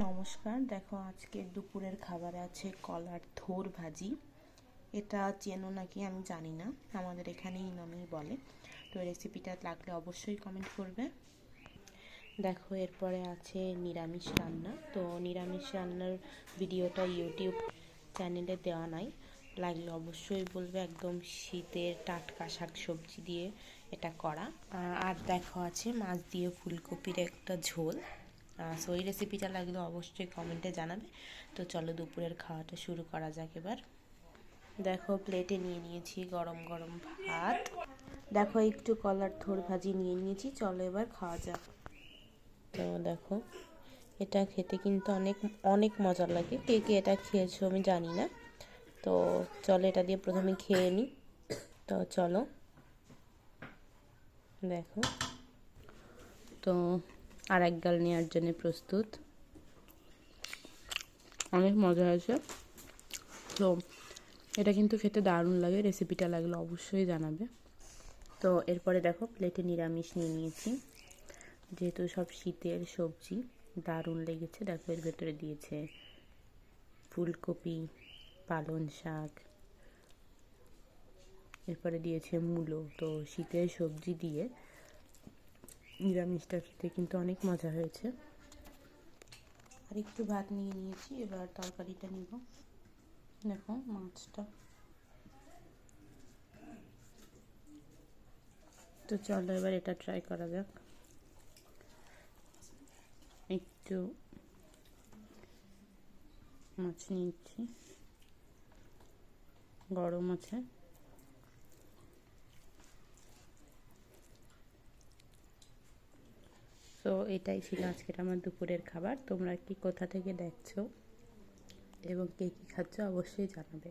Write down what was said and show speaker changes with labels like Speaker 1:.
Speaker 1: নমস্কার। দেখো আজকে দুপুরের খাবারে আছে কলার থোর ভাজি। এটা চেনো নাকি আমি জানি না, আমাদের এখানে এই নামেই বলে। তো রেসিপিটা লাগলে অবশ্যই কমেন্ট করবে। দেখো এরপরে আছে নিরামিষ রান্না। তো নিরামিষ রান্নার ভিডিওটা ইউটিউব চ্যানেলে দেওয়া নাই, লাগলে অবশ্যই বলবে। একদম শীতের টাটকা শাকসবজি দিয়ে এটা করা। আর দেখো আছে মাছ দিয়ে ফুলকপির একটা ঝোল। সো এই রেসিপিটা লাগলে অবশ্যই কমেন্টে জানাবে। তো চলো দুপুরের খাওয়াটা শুরু করা যাক এবার। দেখো প্লেটে নিয়ে নিয়েছি গরম গরম ভাত। দেখো একটু কলার থোর ভাজি নিয়ে নিয়েছি, চলো এবার খাওয়া যাক। তো দেখো এটা খেতে কিন্তু অনেক অনেক মজা লাগে। কে কে এটা খেয়েছো আমি জানি না। তো চলো এটা দিয়ে প্রথমে খেয়ে নিই। তো চলো দেখো, তো আর এক গাল নেওয়ার জন্য প্রস্তুত। অনেক মজা হয়েছে। তো এটা কিন্তু খেতে দারুণ লাগে। রেসিপিটা লাগলে অবশ্যই জানাবে। তো এরপরে দেখো প্লেটে নিরামিষ নিয়ে নিয়েছি, যেহেতু সব শীতের সবজি। দারুণ লেগেছে। দেখো এর ভেতরে দিয়েছে ফুলকপি, পালং শাক, এরপরে দিয়েছে মূলো। তো শীতের সবজি দিয়ে নিরামিষটা খেতে কিন্তু অনেক মজা হয়েছে। আর একটু ভাত নিয়ে নিয়েছি, এবার তরকারিটা নিব। দেখো মাছটা। তো চলো এবার এটা ট্রাই করা যাক। একটু মাছ নিচ্ছি, গরম আছে। তো এটাই ছিল আজকের আমার দুপুরের খাবার। তোমরা কি কোথা থেকে দেখছো এবং কে কী খাচ্ছ অবশ্যই জানাবে।